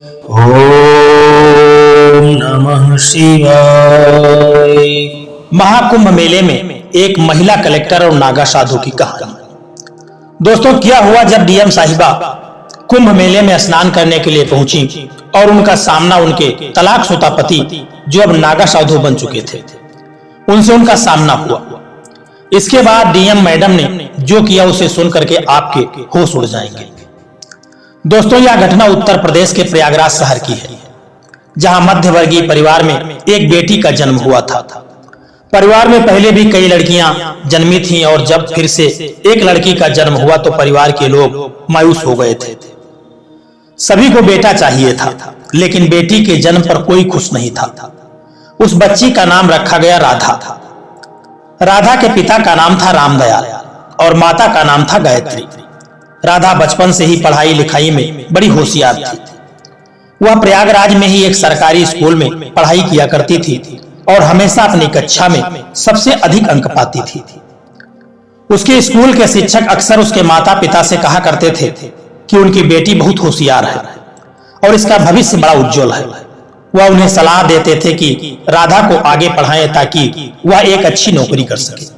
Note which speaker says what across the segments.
Speaker 1: ओम नमः शिवाय। महाकुंभ मेले में एक महिला कलेक्टर और नागा साधु की कहानी। दोस्तों, क्या हुआ जब डीएम साहिबा कुंभ मेले में स्नान करने के लिए पहुंची और उनका सामना उनके तलाकशुदा पति, जो अब नागा साधु बन चुके थे, उनसे उनका सामना हुआ। इसके बाद डीएम मैडम ने जो किया उसे सुन करके आपके होश उड़ जाएंगे। दोस्तों, यह घटना उत्तर प्रदेश के प्रयागराज शहर की है, जहां मध्यवर्गीय परिवार में एक बेटी का जन्म हुआ था। परिवार में पहले भी कई लड़कियां जन्मी थीं और जब फिर से एक लड़की का जन्म हुआ तो परिवार के लोग मायूस हो गए थे। सभी को बेटा चाहिए था, लेकिन बेटी के जन्म पर कोई खुश नहीं था। उस बच्ची का नाम रखा गया राधा। राधा के पिता का नाम था रामदयाल और माता का नाम था गायत्री। राधा बचपन से ही पढ़ाई लिखाई में बड़ी होशियार थी। वह प्रयागराज में ही एक सरकारी स्कूल में पढ़ाई किया करती थी और हमेशा अपनी कक्षा में सबसे अधिक अंक पाती थी। उसके स्कूल के शिक्षक अक्सर उसके माता पिता से कहा करते थे कि उनकी बेटी बहुत होशियार है और इसका भविष्य बड़ा उज्जवल है। वह उन्हें सलाह देते थे कि राधा को आगे पढ़ाएं ताकि वह एक अच्छी नौकरी कर सके।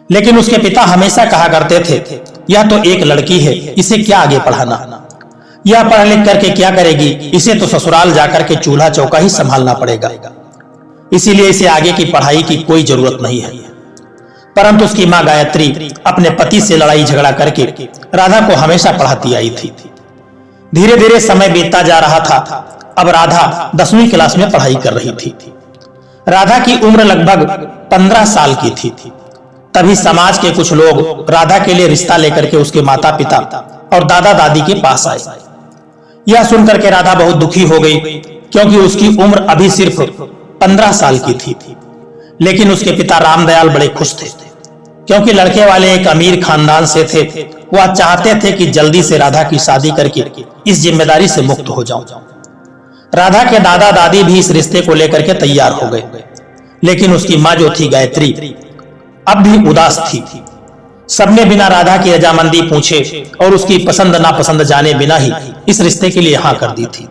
Speaker 1: लेकिन उसके पिता हमेशा कहा करते थे, यह तो एक लड़की है, इसे क्या आगे पढ़ाना, यह पढ़ लिख करके क्या करेगी, इसे तो ससुराल जाकर के चूल्हा चौका ही संभालना पड़ेगा, इसीलिए इसे आगे की पढ़ाई की कोई जरूरत नहीं है। परंतु उसकी मां गायत्री अपने पति से लड़ाई झगड़ा करके राधा को हमेशा पढ़ाती आई थी। धीरे धीरे समय बीतता जा रहा था। अब राधा 10वीं क्लास में पढ़ाई कर रही थी। राधा की उम्र लगभग 15 साल की थी। तभी समाज के कुछ लोग राधा के लिए रिश्ता लेकर के उसके माता पिता और दादा दादी के पास आए। यह सुनकर के राधा बहुत दुखी हो गई, क्योंकि उसकी उम्र अभी सिर्फ 15 साल की थी। लेकिन उसके पिता रामदयाल बड़े खुश थे, क्योंकि लड़के वाले एक अमीर खानदान से थे। वह चाहते थे कि जल्दी से राधा की शादी करके इस जिम्मेदारी से मुक्त हो जाऊं। राधा के दादा दादी भी इस रिश्ते को लेकर के तैयार हो गए, लेकिन उसकी मां जो थी गायत्री अब भी उदास थी। सबने बिना राधा की रजामंदी पूछे और उसकी पसंद नापसंद जाने बिना ही इस रिश्ते के लिए हाँ कर दी थी।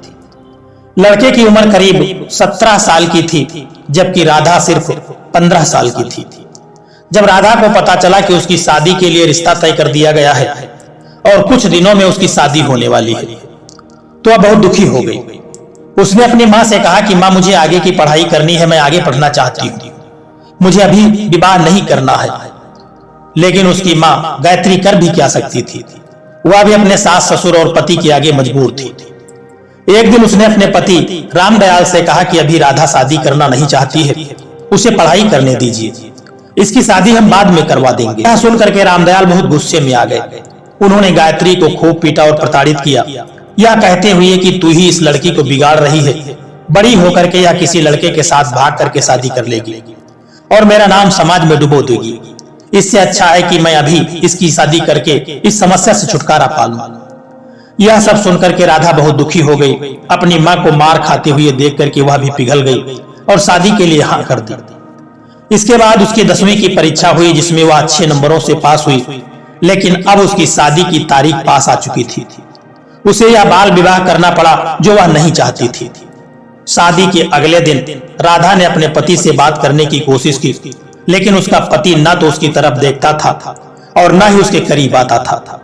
Speaker 1: लड़के की उम्र करीब 17 साल की थी, जबकि राधा सिर्फ 15 साल की थी। जब राधा को पता चला कि उसकी शादी के लिए रिश्ता तय कर दिया गया है और कुछ दिनों में उसकी शादी होने वाली है, तो वह बहुत दुखी हो गई। उसने अपनी मां से कहा कि मां, मुझे आगे की पढ़ाई करनी है, मैं आगे पढ़ना चाहती हूँ, मुझे अभी विवाह नहीं करना है। लेकिन उसकी मां गायत्री कर भी क्या सकती थी, वह भी अपने सास ससुर और पति के आगे मजबूर थी। एक दिन उसने अपने पति रामदयाल से कहा कि अभी राधा शादी करना नहीं चाहती है, उसे पढ़ाई करने दीजिए, इसकी शादी हम बाद में करवा देंगे। यह सुनकर के रामदयाल बहुत गुस्से में आ गए। उन्होंने गायत्री को खूब पीटा और प्रताड़ित किया, यह कहते हुए कि तू ही इस लड़की को बिगाड़ रही है, बड़ी होकर के यह किसी लड़के के साथ भाग करके शादी कर लेगी और मेरा नाम समाज में डुबो देगी। इससे अच्छा है कि मैं अभी इसकी शादी करके इस समस्या से छुटकारा पा लूं। यह सब सुनकर के राधा बहुत दुखी हो गई। अपनी मां को मार खाते हुए देख करके वह भी पिघल गई और शादी के लिए हाँ कर दी। इसके बाद उसकी 10वीं की परीक्षा हुई, जिसमें वह अच्छे नंबरों से पास हुई। लेकिन अब उसकी शादी की तारीख पास आ चुकी थी। उसे यह बाल विवाह करना पड़ा जो वह नहीं चाहती थी। शादी के अगले दिन राधा ने अपने पति से बात करने की कोशिश की, लेकिन उसका पति न तो उसकी तरफ देखता था और न ही उसके करीब आता था।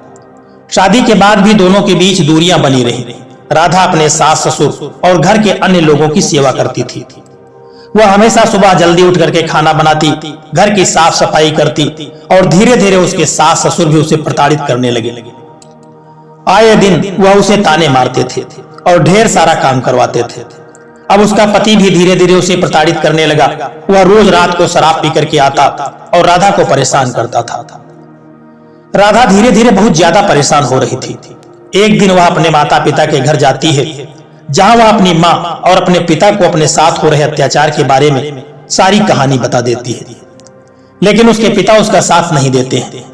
Speaker 1: शादी के बाद भी दोनों के बीच दूरियां बनी रही। राधा अपने सास ससुर और घर के अन्य लोगों की सेवा करती थी। वह हमेशा सुबह जल्दी उठ करके खाना बनाती, घर की साफ सफाई करती और धीरे धीरे उसके सास ससुर भी उसे प्रताड़ित करने लगे। आए दिन वह उसे ताने मारते थे और ढेर सारा काम करवाते थे। अब उसका पति भी धीरे धीरे उसे प्रताड़ित करने लगा। वह रोज रात को शराब पी करके आता और राधा को परेशान करता था। राधा धीरे धीरे बहुत ज्यादा परेशान हो रही थी। एक दिन वह अपने माता पिता के घर जाती है, जहां वह अपनी मां और अपने पिता को अपने साथ हो रहे अत्याचार के बारे में सारी कहानी बता देती है। लेकिन उसके पिता उसका साथ नहीं देते हैं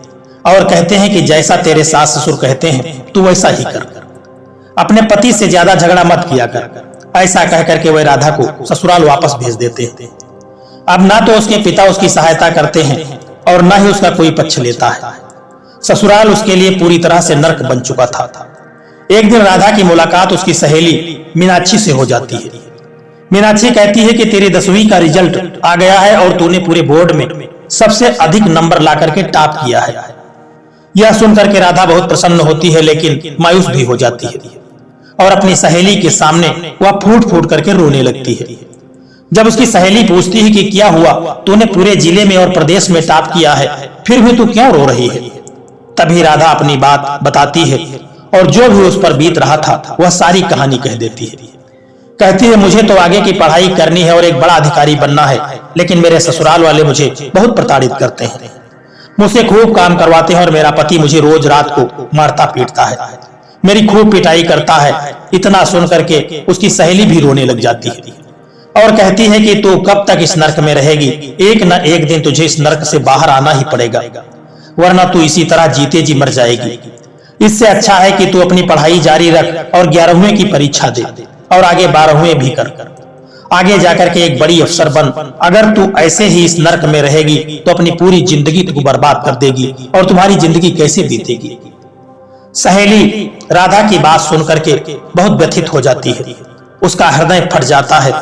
Speaker 1: और कहते हैं कि जैसा तेरे सास ससुर कहते हैं तू वैसा ही कर, अपने पति से ज्यादा झगड़ा मत किया कर। ऐसा कह करके वह राधा को ससुराल वापस भेज देते हैं। अब ना तो उसके पिता उसकी सहायता करते हैं और ना ही उसका कोई पक्ष लेता है। ससुराल उसके लिए पूरी तरह से नर्क बन चुका था। एक दिन राधा की मुलाकात उसकी सहेली मीनाक्षी से हो जाती है। मीनाक्षी कहती है कि तेरी 10वीं का रिजल्ट आ गया है और तूने पूरे बोर्ड में सबसे अधिक नंबर ला करके टॉप किया है। यह सुनकर के राधा बहुत प्रसन्न होती है, लेकिन मायूस भी हो जाती है और अपनी सहेली के सामने वह फूट फूट करके रोने लगती है। जब उसकी सहेली पूछती है कि क्या हुआ, तूने पूरे जिले में और प्रदेश में टॉप किया है, फिर भी तू क्यों रो रही है? तभी राधा अपनी बात बताती है और जो भी उस पर बीत रहा था वह सारी कहानी कह देती है। कहती है, मुझे तो आगे की पढ़ाई करनी है और एक बड़ा अधिकारी बनना है, लेकिन मेरे ससुराल वाले मुझे बहुत प्रताड़ित करते हैं, मुझसे खूब काम करवाते हैं और मेरा पति मुझे रोज रात को मारता पीटता है, मेरी खूब पिटाई करता है। इतना सुन करके उसकी सहेली भी रोने लग जाती है और कहती है कि तू कब तक इस नर्क में रहेगी, एक न एक दिन तुझे इस नर्क से बाहर आना ही पड़ेगा, वरना तू इसी तरह जीते जी मर जाएगी। इससे अच्छा है कि तू अपनी पढ़ाई जारी रख और 11वीं की परीक्षा दे और आगे 12वीं भी कर, आगे जाकर के एक बड़ी अफसर बन। अगर तू ऐसे ही इस नर्क में रहेगी तो अपनी पूरी जिंदगी तू बर्बाद कर देगी और तुम्हारी जिंदगी कैसे बीतेगी। सहेली राधा की बात सुन करके बहुत व्यथित हो जाती है, उसका हृदय फट जाता है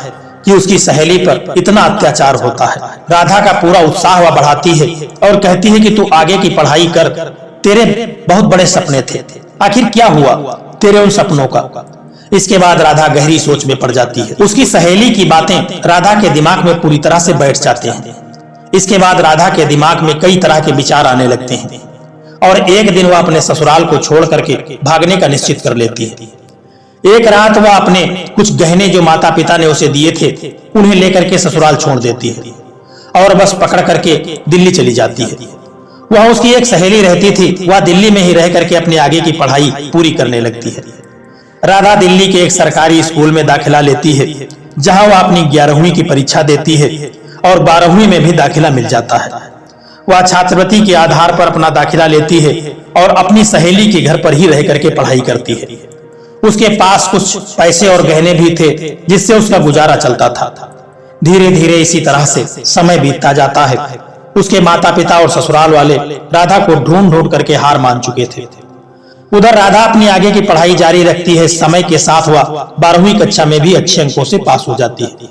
Speaker 1: कि उसकी सहेली पर इतना अत्याचार होता है। राधा का पूरा उत्साह वह बढ़ाती है और कहती है कि तू आगे की पढ़ाई कर, तेरे बहुत बड़े सपने थे, आखिर क्या हुआ तेरे उन सपनों का? इसके बाद राधा गहरी सोच में पड़ जाती है। उसकी सहेली की बातें राधा के दिमाग में पूरी तरह से बैठ जाते हैं। इसके बाद राधा के दिमाग में कई तरह के विचार आने लगते हैं और एक दिन वह अपने ससुराल को छोड़ करके भागने का निश्चित कर लेती है। एक रात वह अपने कुछ गहने जो माता पिता ने उसे दिए थे उन्हें लेकर के ससुराल छोड़ देती है और बस पकड़ करके दिल्ली चली जाती है। वह उसकी एक सहेली रहती थी, वह दिल्ली में ही रह करके अपनी आगे की पढ़ाई पूरी करने लगती है। राधा दिल्ली के एक सरकारी स्कूल में दाखिला लेती है, जहां वह अपनी 11वीं की परीक्षा देती है और 12वीं में भी दाखिला मिल जाता है। वह छात्रवृत्ति के आधार पर अपना दाखिला लेती है और अपनी सहेली के घर पर ही रह करके पढ़ाई करती है। उसके पास कुछ पैसे और गहने भी थे जिससे उसका गुजारा चलता था। धीरे धीरे इसी तरह से समय बीतता जाता है। उसके माता पिता और ससुराल वाले राधा को ढूंढ ढूंढ करके हार मान चुके थे। उधर राधा अपनी आगे की पढ़ाई जारी रखती है। समय के साथ वह 12वीं कक्षा में भी अच्छे अंकों से पास हो जाती है।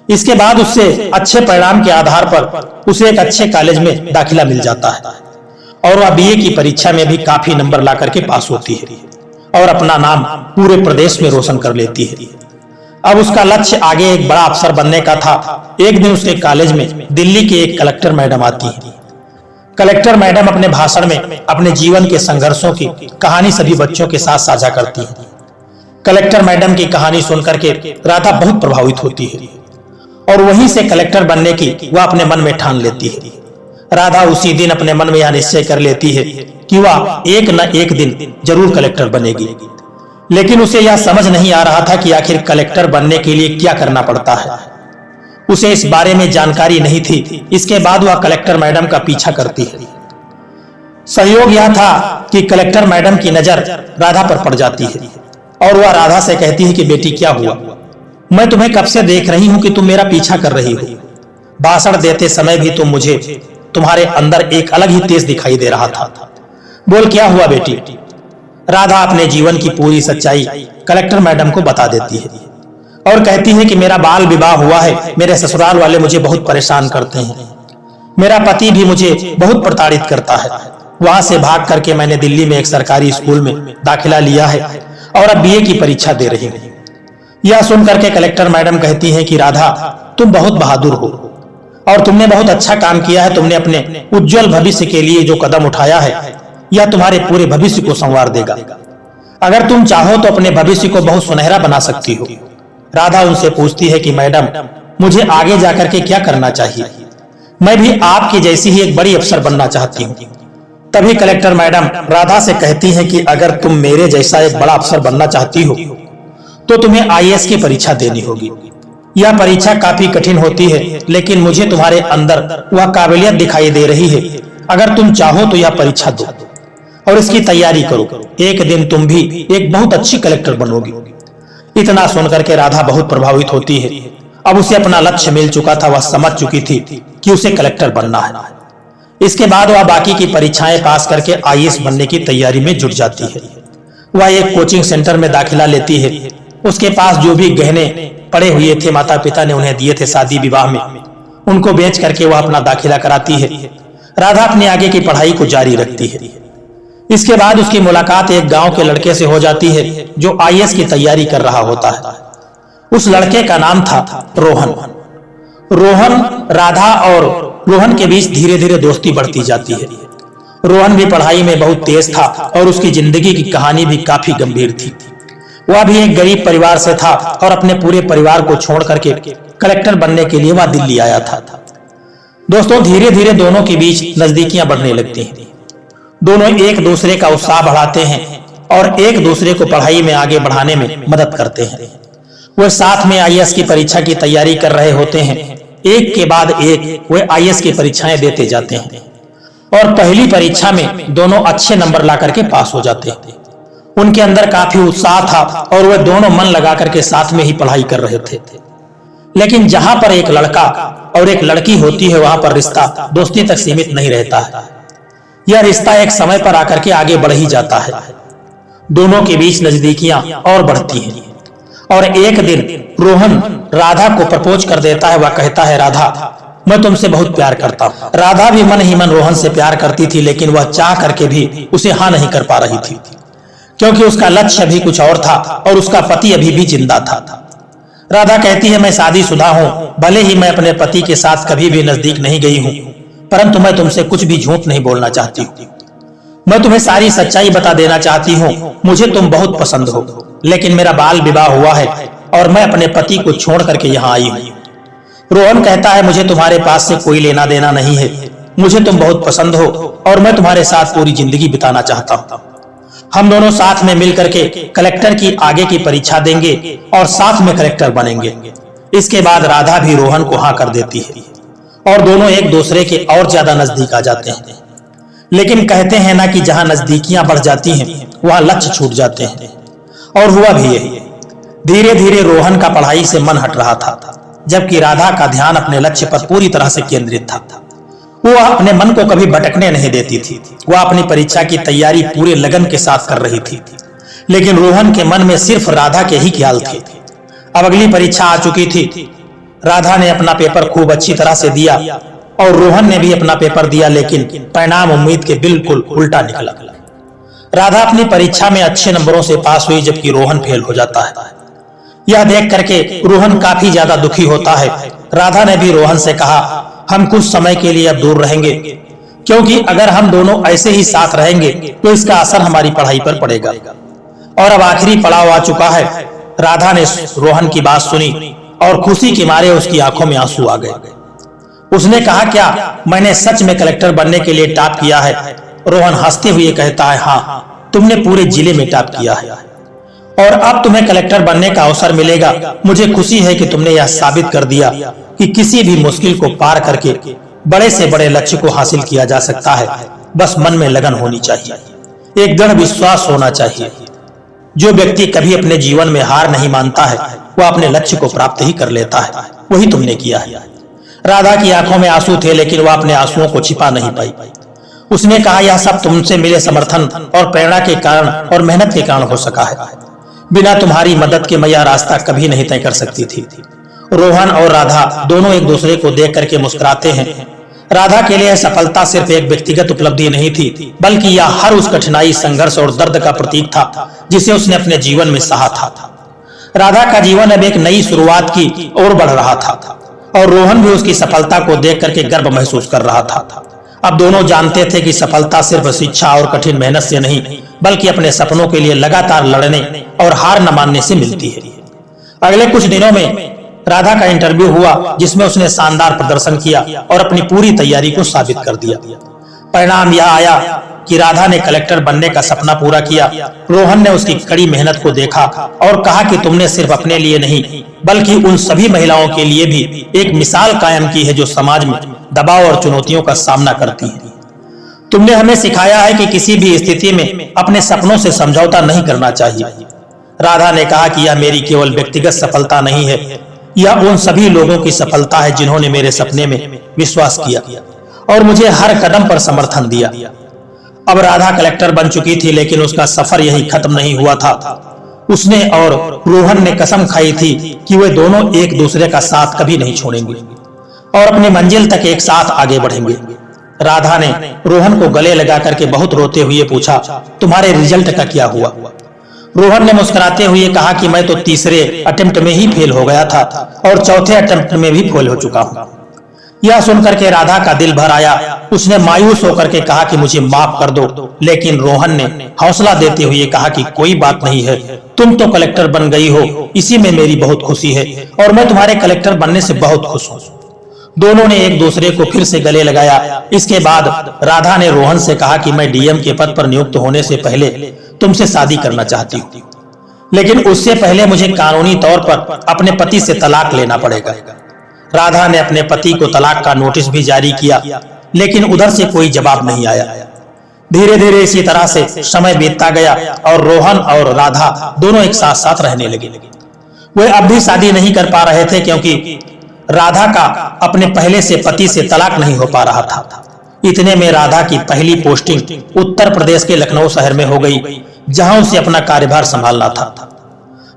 Speaker 1: इसके बाद उससे अच्छे परिणाम के आधार पर उसे एक अच्छे कॉलेज में दाखिला मिल जाता है और वह बीए की परीक्षा में भी काफी नंबर ला करके पास होती है और अपना नाम पूरे प्रदेश में रोशन कर लेती है। अब उसका लक्ष्य आगे एक बड़ा अफसर बनने का था। एक दिन उसके कॉलेज में दिल्ली के एक कलेक्टर मैडम आती है। कलेक्टर मैडम अपने भाषण में अपने जीवन के संघर्षों की कहानी सभी बच्चों के साथ साझा करती है। कलेक्टर मैडम की कहानी सुनकर के राधा बहुत प्रभावित होती है और वहीं से कलेक्टर बनने की वह अपने मन में ठान लेती है। राधा उसी दिन अपने मन में यह निश्चय कर लेती है कि वह एक न एक दिन जरूर कलेक्टर बनेगी, लेकिन उसे यह समझ नहीं आ रहा था कि आखिर कलेक्टर बनने के लिए क्या करना पड़ता है। उसे इस बारे में जानकारी नहीं थी। इसके बाद वह कलेक्टर मैडम का पीछा करती है। सहयोग यह था कि कलेक्टर मैडम की नजर राधा पर पड़ जाती है और वह राधा से कहती है कि बेटी क्या हुआ, मैं तुम्हें कब से देख रही हूं कि तुम मेरा पीछा कर रही हो। भाषण देते समय भी तुम मुझे तुम्हारे अंदर एक अलग ही तेज दिखाई दे रहा था। बोल क्या हुआ बेटी। राधा अपने जीवन की पूरी सच्चाई कलेक्टर मैडम को बता देती है और कहती है कि मेरा बाल विवाह हुआ है, मेरे ससुराल वाले मुझे बहुत परेशान करते हैं, मेरा पति भी मुझे बहुत प्रताड़ित करता है। वहां से भाग करके मैंने दिल्ली में एक सरकारी स्कूल में दाखिला लिया है और अब बीए की परीक्षा दे रही हूँ। यह सुनकर के कलेक्टर मैडम कहती हैं कि राधा तुम बहुत बहादुर हो और तुमने बहुत अच्छा काम किया है। तुमने अपने उज्जवल भविष्य के लिए जो कदम उठाया है यह तुम्हारे पूरे भविष्य को संवार देगा। अगर तुम चाहो तो अपने भविष्य को बहुत सुनहरा बना सकती हो। राधा उनसे पूछती है कि मैडम मुझे आगे जाकर के क्या करना चाहिए, मैं भी आपकी जैसी ही एक बड़ी अफसर बनना चाहती हूँ। तभी कलेक्टर मैडम राधा से कहती हैं कि अगर तुम मेरे जैसा एक बड़ा अफसर बनना चाहती हो तो तुम्हें आईएएस की परीक्षा देनी होगी। यह परीक्षा काफी कठिन होती है, लेकिन मुझे तुम्हारे अंदर वह काबिलियत दिखाई दे रही है। अगर तुम चाहो तो यह परीक्षा दो और इसकी तैयारी करो, एक दिन तुम भी एक बहुत अच्छी कलेक्टर बनोगी। इतना सुनकर के राधा बहुत प्रभावित होती है। अब उसे अपना लक्ष्य मिल चुका था, वह समझ चुकी थी कि उसे कलेक्टर बनना है। इसके बाद वह बाकी की परीक्षाएं पास करके आईएएस बनने की तैयारी में जुट जाती है। वह एक कोचिंग सेंटर में दाखिला लेती है उसके पास जो भी गहने पड़े हुए थे माता पिता ने उन्हें दिए थे शादी विवाह में, उनको बेच करके वह अपना दाखिला कराती है। राधा अपनी आगे की पढ़ाई को जारी रखती है। इसके बाद उसकी मुलाकात एक गांव के लड़के से हो जाती है जो आईएएस की तैयारी कर रहा होता है। उस लड़के का नाम था रोहन। राधा और रोहन के बीच धीरे धीरे दोस्ती बढ़ती जाती है। रोहन भी पढ़ाई में बहुत तेज था और उसकी जिंदगी की कहानी भी काफी गंभीर थी। वह भी एक गरीब परिवार से था और अपने पूरे परिवार को छोड़ करके कलेक्टर बनने के लिए वह दिल्ली आया था। दोस्तों, धीरे धीरे दोनों के बीच नजदीकियां बढ़ने लगती हैं। दोनों एक दूसरे का उत्साह बढ़ाते हैं और एक दूसरे को पढ़ाई में आगे बढ़ाने में मदद करते हैं। वे साथ में आईएएस की परीक्षा की तैयारी कर रहे होते हैं। एक के बाद एक वे आईएएस की परीक्षाएं देते जाते हैं और पहली परीक्षा में दोनों अच्छे नंबर ला करके पास हो जाते हैं। उनके अंदर काफी उत्साह था और वे दोनों मन लगा करके साथ में ही पढ़ाई कर रहे थे। लेकिन जहां पर एक लड़का और एक लड़की होती है वहां पर रिश्ता दोस्ती तक सीमित नहीं रहता है। यह रिश्ता एक समय पर आकर के आगे बढ़ ही जाता है। दोनों के बीच नजदीकियां और बढ़ती हैं और एक दिन रोहन राधा को प्रपोज कर देता है। वह कहता है, राधा, मैं तुमसे बहुत प्यार करता हूँ। राधा भी मन ही मन रोहन से प्यार करती थी, लेकिन वह चाह करके भी उसे हाँ नहीं कर पा रही थी, क्योंकि उसका लक्ष्य अभी कुछ और था और उसका पति अभी भी जिंदा था। राधा कहती है, मैं शादीशुदा हूँ, भले ही मैं अपने पति के साथ कभी भी नजदीक नहीं गई हूँ, परंतु मैं तुमसे कुछ भी झूठ नहीं बोलना चाहती हूँ। मैं तुम्हें सारी सच्चाई बता देना चाहती हूँ। मुझे तुम बहुत पसंद हो, लेकिन मेरा बाल विवाह हुआ है और मैं अपने पति को छोड़ करके यहाँ आई हूँ। रोहन कहता है, मुझे तुम्हारे पास से कोई लेना देना नहीं है। मुझे तुम बहुत पसंद हो और मैं तुम्हारे साथ पूरी जिंदगी बिताना चाहता हूँ। हम दोनों साथ में मिल करके कलेक्टर की आगे की परीक्षा देंगे और साथ में कलेक्टर बनेंगे। इसके बाद राधा भी रोहन को हाँ कर देती है और दोनों एक दूसरे के और ज्यादा नजदीक आ जाते हैं। लेकिन कहते हैं ना कि जहां नजदीकियां बढ़ जाती हैं वहां लक्ष्य छूट जाते हैं, और हुआ भी यही। धीरे धीरे रोहन का पढ़ाई से मन हट रहा था, जबकि राधा का ध्यान अपने लक्ष्य पर पूरी तरह से केंद्रित था। वो अपने मन को कभी भटकने नहीं देती थी। वह अपनी परीक्षा की तैयारी पूरे लगन के साथ कर रही थी, लेकिन रोहन के मन में सिर्फ राधा के ही ख्याल थे। अब अगली परीक्षा आ चुकी थी। राधा ने अपना पेपर खूब अच्छी तरह से दिया और रोहन ने भी अपना पेपर दिया, लेकिन परिणाम उम्मीद के बिल्कुल उल्टा निकला। राधा अपनी परीक्षा में अच्छे नंबरों से पास हुई, जबकि रोहन फेल हो जाता है। यह देख करके रोहन काफी ज्यादा दुखी होता है। राधा ने भी रोहन से कहा, हम कुछ समय के लिए अब दूर रहेंगे, क्योंकि अगर हम दोनों ऐसे ही साथ रहेंगे तो इसका असर हमारी पढ़ाई पर पड़ेगा। और अब आखिरी पड़ाव आ चुका है। राधा ने रोहन की बात सुनी और खुशी के मारे उसकी आंखों में आंसू आ गए। उसने कहा, क्या मैंने सच में कलेक्टर बनने के लिए टॉप किया है? रोहन हंसते हुए कहता है, हाँ, तुमने पूरे जिले में टॉप किया है और अब तुम्हें कलेक्टर बनने का अवसर मिलेगा। मुझे खुशी है कि तुमने यह साबित कर दिया कि किसी भी मुश्किल को पार करके बड़े से बड़े लक्ष्य को हासिल किया जा सकता है। बस मन में लगन होनी चाहिए, एक दृढ़ विश्वास होना चाहिए। जो व्यक्ति कभी अपने जीवन में हार नहीं मानता है वह अपने लक्ष्य को प्राप्त ही कर लेता है। वही तुमने किया है। राधा की आंखों में आंसू थे, लेकिन वह अपने आंसुओं को छिपा नहीं पाई। उसने कहा, यह सब तुमसे मिले समर्थन और प्रेरणा के कारण और मेहनत के कारण हो सका है। बिना तुम्हारी मदद के मैं यह रास्ता कभी नहीं तय कर सकती थी। रोहन और राधा दोनों एक दूसरे को देख करके मुस्कुराते हैं। राधा के लिए सफलता सिर्फ एक व्यक्तिगत उपलब्धि नहीं थी, बल्कि यह हर उस कठिनाई, संघर्ष और दर्द का प्रतीक था जिसे उसने अपने जीवन में सहा था। राधा का जीवन अब एक नई शुरुआत की ओर बढ़ रहा था और रोहन भी उसकी सफलता को देख करके गर्व महसूस कर रहा था। अब दोनों जानते थे कि सफलता सिर्फ शिक्षा और कठिन मेहनत से नहीं, बल्कि अपने सपनों के लिए लगातार लड़ने और हार न मानने से मिलती है। अगले कुछ दिनों में राधा का इंटरव्यू हुआ, जिसमें उसने शानदार प्रदर्शन किया और अपनी पूरी तैयारी को साबित कर दिया। परिणाम यह आया कि राधा ने कलेक्टर बनने का सपना पूरा किया। रोहन ने उसकी कड़ी मेहनत को देखा और कहा कि तुमने सिर्फ अपने लिए नहीं, बल्कि उन सभी महिलाओं के लिए भी एक मिसाल कायम की है जो समाज में दबाव और चुनौतियों का सामना करती हैं। तुमने हमें सिखाया है कि किसी भी स्थिति में अपने सपनों से समझौता नहीं करना चाहिए। राधा ने कहा कि यह मेरी केवल व्यक्तिगत सफलता नहीं है, यह उन सभी लोगों की सफलता है जिन्होंने मेरे सपने में विश्वास किया और मुझे हर कदम पर समर्थन दिया। अब राधा कलेक्टर बन चुकी थी, लेकिन उसका सफर यही खत्म नहीं हुआ था। उसने और रोहन ने कसम खाई थी कि वे दोनों एक दूसरे का साथ कभी नहीं छोड़ेंगे और अपनी मंजिल तक एक साथ आगे बढ़ेंगे। राधा ने रोहन को गले लगा करके बहुत रोते हुए पूछा, तुम्हारे रिजल्ट का क्या हुआ? रोहन ने मुस्कुराते हुए कहा कि मैं तो तीसरे अटेम्प्ट में ही फेल हो गया था और चौथे अटेम्प्ट में भी फेल हो चुका हूँ। यह सुनकर के राधा का दिल भर आया। उसने मायूस होकर के कहा कि मुझे माफ कर दो, लेकिन रोहन ने हौसला देते हुए कहा कि कोई बात नहीं है, तुम तो कलेक्टर बन गई हो, इसी में मेरी बहुत खुशी है और मैं तुम्हारे कलेक्टर बनने से बहुत खुश हूँ। दोनों ने एक दूसरे को फिर से गले लगाया। इसके बाद राधा ने रोहन से कहा कि मैं डीएम के पद पर नियुक्त होने से पहले तुमसे शादी करना चाहती हूँ, लेकिन उससे पहले मुझे कानूनी तौर पर अपने पति से तलाक लेना पड़ेगा। राधा ने अपने पति को तलाक का नोटिस भी जारी किया, लेकिन उधर से कोई जवाब नहीं आया। धीरे धीरे इसी तरह से समय बीतता गया और रोहन और राधा दोनों एक साथ साथ रहने लगे। वे अब भी शादी नहीं कर पा रहे थे क्योंकि राधा का अपने पहले से पति से तलाक नहीं हो पा रहा था। इतने में राधा की पहली पोस्टिंग उत्तर प्रदेश के लखनऊ शहर में हो गई, जहां उसे अपना कार्यभार संभालना था।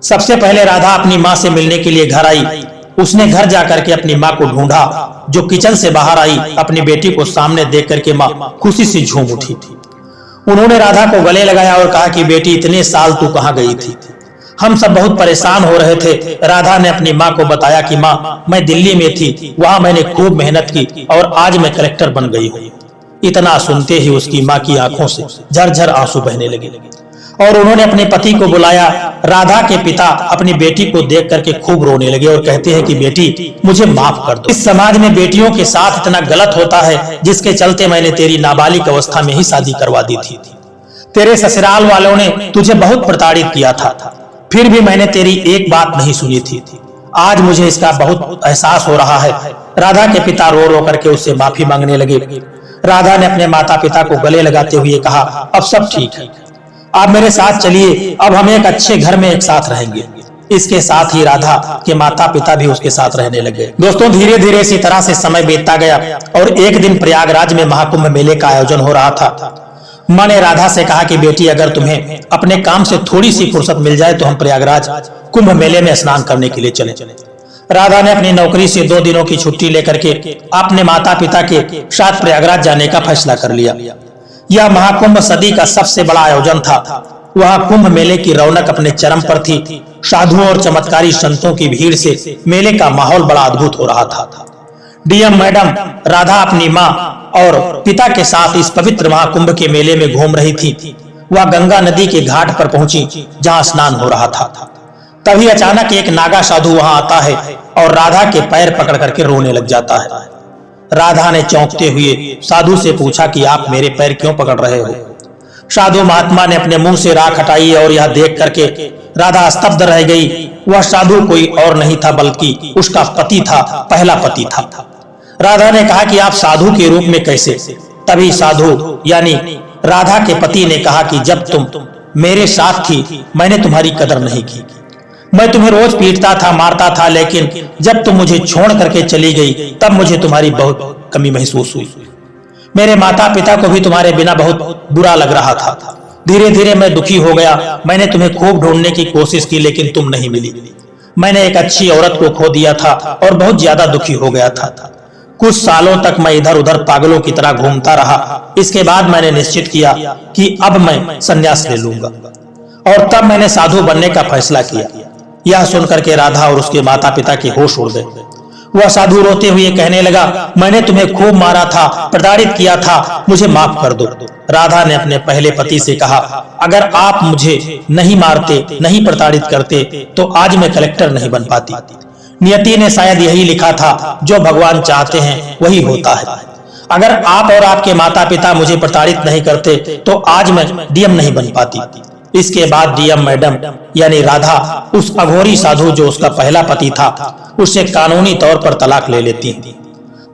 Speaker 1: सबसे पहले राधा अपनी मां से मिलने के लिए घर आई। उसने घर जाकर के अपनी मां को ढूंढा, जो किचन से बाहर आई। अपनी बेटी को सामने देख करके मां खुशी से झूम उठी थी। उन्होंने राधा को गले लगाया और कहा कि बेटी, इतने साल तू कहां गई थी? हम सब बहुत परेशान हो रहे थे। राधा ने अपनी मां को बताया कि मां, मैं दिल्ली में थी, वहां मैंने खूब मेहनत की और आज मैं कलेक्टर बन गई हूँ। इतना सुनते ही उसकी मां की आंखों से झरझर आंसू बहने लगे और उन्होंने अपने पति को बुलाया। राधा के पिता अपनी बेटी को देख करके खूब रोने लगे और कहते हैं कि बेटी, मुझे माफ कर दो। इस समाज में बेटियों के साथ इतना गलत होता है, जिसके चलते मैंने तेरी नाबालिग अवस्था में ही शादी करवा दी थी। तेरे ससुराल वालों ने तुझे बहुत प्रताड़ित किया था, फिर भी मैंने तेरी एक बात नहीं सुनी थी। आज मुझे इसका बहुत एहसास हो रहा है। राधा के पिता रो रो करके उससे माफी मांगने लगे। राधा ने अपने माता पिता को गले लगाते हुए कहा, अब सब ठीक है, आप मेरे साथ चलिए, अब हम एक अच्छे घर में एक साथ रहेंगे। इसके साथ ही राधा के माता पिता भी उसके साथ रहने लगे। दोस्तों, धीरे धीरे इसी तरह से समय बीतता गया और एक दिन प्रयागराज में महाकुंभ मेले का आयोजन हो रहा था। मां ने राधा से कहा कि बेटी, अगर तुम्हें अपने काम से थोड़ी सी फुर्सत मिल जाए तो हम प्रयागराज कुंभ मेले में स्नान करने के लिए चले। राधा ने अपनी नौकरी से 2 दिनों की छुट्टी लेकर के अपने माता पिता के साथ प्रयागराज जाने का फैसला कर लिया। यह महाकुंभ सदी का सबसे बड़ा आयोजन था। वहां कुंभ मेले की रौनक अपने चरम पर थी। साधुओं और चमत्कारी संतों की भीड़ से मेले का माहौल बड़ा अद्भुत हो रहा था। डीएम मैडम राधा अपनी मां और पिता के साथ इस पवित्र महाकुंभ के मेले में घूम रही थी। वह गंगा नदी के घाट पर पहुंची, जहां स्नान हो रहा था। तभी अचानक एक नागा साधु वहां आता है और राधा के पैर पकड़ करके रोने लग जाता है। राधा ने चौंकते हुए साधु से पूछा कि आप मेरे पैर क्यों पकड़ रहे हो? साधु महात्मा ने अपने मुंह से राख हटाई और यह देख करके राधा स्तब्ध रह गई। वह साधु कोई और नहीं था बल्कि उसका पति था, पहला पति था। राधा ने कहा कि आप साधु के रूप में कैसे? तभी साधु यानी राधा के पति ने कहा कि जब तुम मेरे साथ थी मैंने तुम्हारी कदर नहीं की। मैं तुम्हें रोज पीटता था, मारता था, लेकिन जब तुम मुझे छोड़ करके चली गई तब मुझे तुम्हारी बहुत कमी महसूस हुई। मेरे माता पिता को भी तुम्हारे बिना बहुत बुरा लग रहा था। धीरे धीरे मैं दुखी हो गया। मैंने तुम्हें खूब ढूंढने की कोशिश की, लेकिन तुम नहीं मिली। मैंने एक अच्छी औरत को खो दिया था और बहुत ज्यादा दुखी हो गया था। कुछ सालों तक मैं इधर उधर पागलों की तरह घूमता रहा। इसके बाद मैंने निश्चित किया कि अब मैं संन्यास ले लूंगा और तब मैंने साधु बनने का फैसला किया। यह सुनकर के राधा और उसके माता पिता के होश उड़ गए। वह साधु रोते हुए कहने लगा, मैंने तुम्हें खूब मारा था, प्रताड़ित किया था, मुझे माफ कर दो। राधा ने अपने पहले पति से कहा, अगर आप मुझे नहीं मारते, नहीं प्रताड़ित करते तो आज मैं कलेक्टर नहीं बन पाती। नियति ने शायद यही लिखा था, जो भगवान चाहते हैं वही होता है। अगर आप और आपके माता पिता मुझे प्रताड़ित नहीं करते तो आज मैं डीएम नहीं बन पाती। इसके बाद डीएम मैडम यानी राधा उस अघोरी साधु जो उसका पहला पति था उससे कानूनी तौर पर तलाक ले लेती है।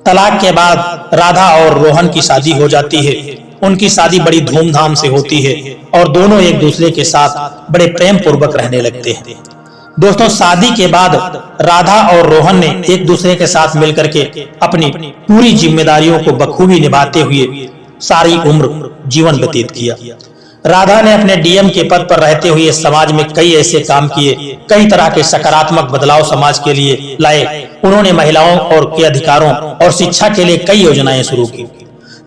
Speaker 1: तलाक के बाद राधा और रोहन की शादी हो जाती है। उनकी शादी बड़ी धूमधाम से होती है और दोनों एक दूसरे के साथ बड़े प्रेम पूर्वक रहने लगते हैं। दोस्तों, शादी के बाद राधा और रोहन ने एक दूसरे के साथ मिलकर के अपनी पूरी जिम्मेदारियों को बखूबी निभाते हुए सारी उम्र जीवन व्यतीत किया। राधा ने अपने डीएम के पद पर रहते हुए समाज में कई ऐसे काम किए, कई तरह के सकारात्मक बदलाव समाज के लिए लाए। उन्होंने महिलाओं और के अधिकारों और शिक्षा के लिए कई योजनाएं शुरू की,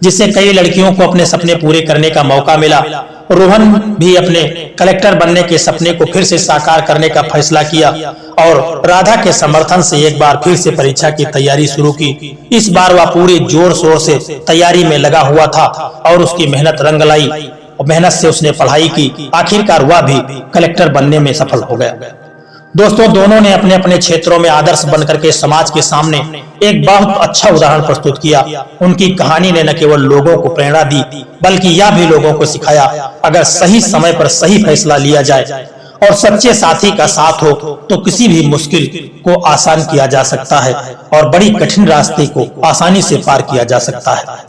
Speaker 1: जिससे कई लड़कियों को अपने सपने पूरे करने का मौका मिला। रोहन भी अपने कलेक्टर बनने के सपने को फिर से साकार करने का फैसला किया और राधा के समर्थन से एक बार फिर से परीक्षा की तैयारी शुरू की। इस बार वह पूरे जोर शोर से तैयारी में लगा हुआ था और उसकी मेहनत रंग लाई और मेहनत से उसने पढ़ाई की। आखिरकार वह भी कलेक्टर बनने में सफल हो गया। दोस्तों, दोनों ने अपने अपने क्षेत्रों में आदर्श बनकर के समाज के सामने एक बहुत अच्छा उदाहरण प्रस्तुत किया। उनकी कहानी ने न केवल लोगों को प्रेरणा दी, बल्कि यह भी लोगों को सिखाया, अगर सही समय पर सही फैसला लिया जाए और सच्चे साथी का साथ हो तो किसी भी मुश्किल को आसान किया जा सकता है और बड़ी कठिन रास्ते को आसानी से पार किया जा सकता है।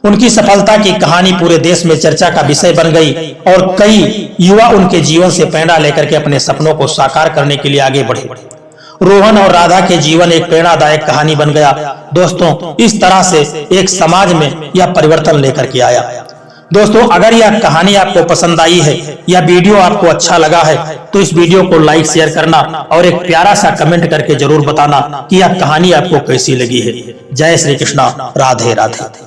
Speaker 1: उनकी सफलता की कहानी पूरे देश में चर्चा का विषय बन गई और कई युवा उनके जीवन से प्रेरणा लेकर के अपने सपनों को साकार करने के लिए आगे बढ़े। रोहन और राधा के जीवन एक प्रेरणादायक कहानी बन गया। दोस्तों, इस तरह से एक समाज में यह परिवर्तन लेकर के आया। दोस्तों, अगर यह कहानी आपको पसंद आई है या वीडियो आपको अच्छा लगा है तो इस वीडियो को लाइक शेयर करना और एक प्यारा सा कमेंट करके जरूर बताना कि यह कहानी आपको कैसी लगी है। जय श्री कृष्णा, राधे राधे।